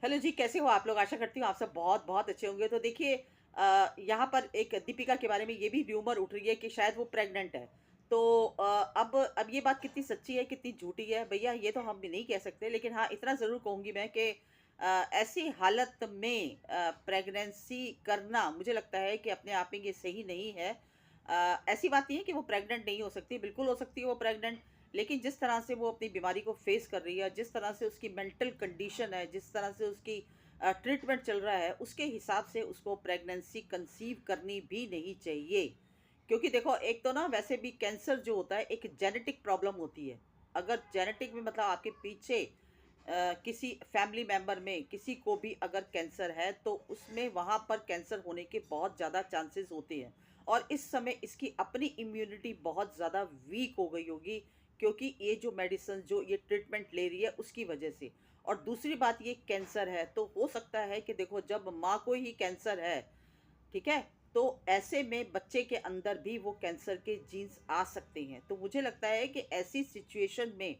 Hello जी, कैसे हो आप लोग? आशा करती हूँ आप सब बहुत बहुत अच्छे होंगे। तो देखिए, यहाँ पर एक दीपिका के बारे में ये भी र्यूमर उठ रही है कि शायद वो प्रेग्नेंट है। तो अब ये बात कितनी सच्ची है, कितनी झूठी है, भैया ये तो हम भी नहीं कह सकते। लेकिन हाँ, इतना ज़रूर कहूँगी मैं कि ऐसी हालत में प्रेगनेंसी करना मुझे लगता है कि अपने आप में ये सही नहीं है। ऐसी बात नहीं है कि वो प्रेग्नेंट नहीं हो सकती, बिल्कुल हो सकती है वो प्रेग्नेंट। लेकिन जिस तरह से वो अपनी बीमारी को फेस कर रही है, जिस तरह से उसकी मेंटल कंडीशन है, जिस तरह से उसकी ट्रीटमेंट चल रहा है, उसके हिसाब से उसको प्रेगनेंसी कंसीव करनी भी नहीं चाहिए। क्योंकि देखो, एक तो ना वैसे भी कैंसर जो होता है एक जेनेटिक प्रॉब्लम होती है। अगर जेनेटिक में मतलब आपके पीछे किसी फैमिली मेंबर में किसी को भी अगर कैंसर है तो उसमें वहाँ पर कैंसर होने के बहुत ज़्यादा चांसेस होते हैं। और इस समय इसकी अपनी इम्यूनिटी बहुत ज़्यादा वीक हो गई होगी, क्योंकि ये जो मेडिसिन जो ये ट्रीटमेंट ले रही है उसकी वजह से। और दूसरी बात, ये कैंसर है तो हो सकता है कि देखो, जब माँ को ही कैंसर है, ठीक है, तो ऐसे में बच्चे के अंदर भी वो कैंसर के जीन्स आ सकते हैं। तो मुझे लगता है कि ऐसी सिचुएशन में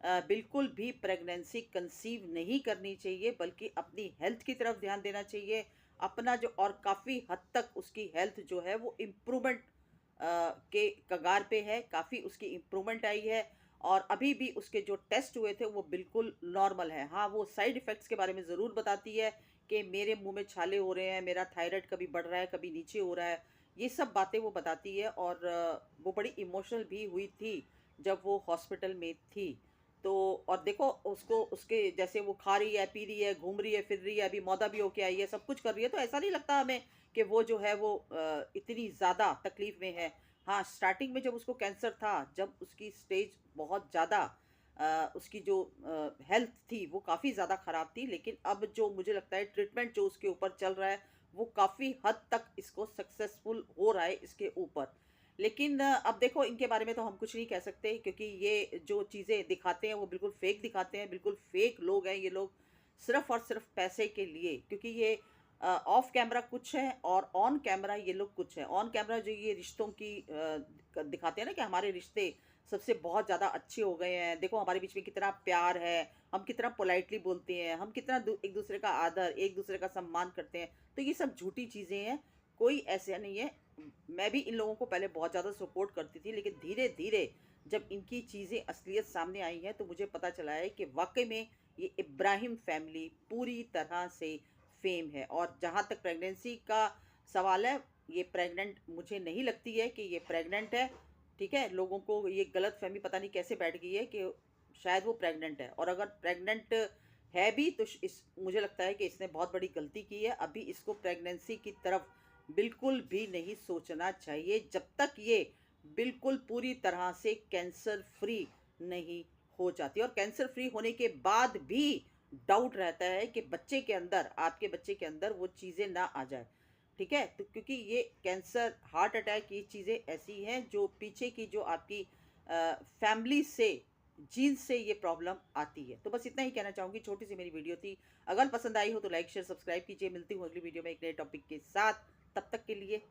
बिल्कुल भी प्रेगनेंसी कंसीव नहीं करनी चाहिए, बल्कि अपनी हेल्थ की तरफ ध्यान देना चाहिए। अपना जो, और काफ़ी हद तक उसकी हेल्थ जो है वो इम्प्रूवमेंट के कगार पे है, काफ़ी उसकी इम्प्रूवमेंट आई है। और अभी भी उसके जो टेस्ट हुए थे वो बिल्कुल नॉर्मल है। हाँ, वो साइड इफ़ेक्ट्स के बारे में ज़रूर बताती है कि मेरे मुँह में छाले हो रहे हैं, मेरा थायराइड कभी बढ़ रहा है, कभी नीचे हो रहा है। ये सब बातें वो बताती है। और वो बड़ी इमोशनल भी हुई थी जब वो हॉस्पिटल में थी। तो और देखो, उसको उसके जैसे वो खा रही है, पी रही है, घूम रही है, फिर रही है, अभी मौदा भी होके आई है, सब कुछ कर रही है, तो ऐसा नहीं लगता हमें कि वो जो है वो इतनी ज़्यादा तकलीफ़ में है। हाँ, स्टार्टिंग में जब उसको कैंसर था, जब उसकी स्टेज बहुत ज़्यादा उसकी जो हेल्थ थी वो काफ़ी ज़्यादा ख़राब थी, लेकिन अब जो मुझे लगता है ट्रीटमेंट जो उसके ऊपर चल रहा है, वो काफ़ी हद तक इसको सक्सेसफुल हो रहा है इसके ऊपर। लेकिन अब देखो, इनके बारे में तो हम कुछ नहीं कह सकते, क्योंकि ये जो चीज़ें दिखाते हैं वो बिल्कुल फेक दिखाते हैं, बिल्कुल फेक लोग हैं ये लोग, सिर्फ़ और सिर्फ़ पैसे के लिए। क्योंकि ये ऑफ कैमरा कुछ है और ऑन कैमरा ये लोग कुछ है। ऑन कैमरा जो ये रिश्तों की दिखाते हैं ना कि हमारे रिश्ते सबसे बहुत ज़्यादा अच्छे हो गए हैं, देखो हमारे बीच में कितना प्यार है, हम कितना पोलाइटली बोलते हैं, हम कितना एक दूसरे का आदर, एक दूसरे का सम्मान करते हैं। तो ये सब झूठी चीज़ें हैं, कोई ऐसा नहीं है। मैं भी इन लोगों को पहले बहुत ज़्यादा सपोर्ट करती थी, लेकिन धीरे धीरे जब इनकी चीज़ें असलियत सामने आई हैं तो मुझे पता चला है कि वाकई में ये इब्राहिम फैमिली पूरी तरह से फेम है। और जहाँ तक प्रेगनेंसी का सवाल है, ये प्रेग्नेंट मुझे नहीं लगती है कि ये प्रेग्नेंट है। ठीक है, लोगों को ये गलत फहमी पता नहीं कैसे बैठ गई है कि शायद वो प्रेग्नेंट है। और अगर प्रेग्नेंट है भी तो इस मुझे लगता है कि इसने बहुत बड़ी गलती की है। अभी इसको प्रेगनेंसी की तरफ बिल्कुल भी नहीं सोचना चाहिए, जब तक ये बिल्कुल पूरी तरह से कैंसर फ्री नहीं हो जाती। और कैंसर फ्री होने के बाद भी डाउट रहता है कि बच्चे के अंदर, आपके बच्चे के अंदर वो चीज़ें ना आ जाए। ठीक है, तो क्योंकि ये कैंसर, हार्ट अटैक, ये चीज़ें ऐसी हैं जो पीछे की जो आपकी फैमिली से, जीन से ये प्रॉब्लम आती है। तो बस इतना ही कहना चाहूँगी, छोटी सी मेरी वीडियो थी। अगर पसंद आई हो तो लाइक शेयर सब्सक्राइब कीजिए। मिलती हूँ अगली वीडियो में एक नए टॉपिक के साथ। तब तक के लिए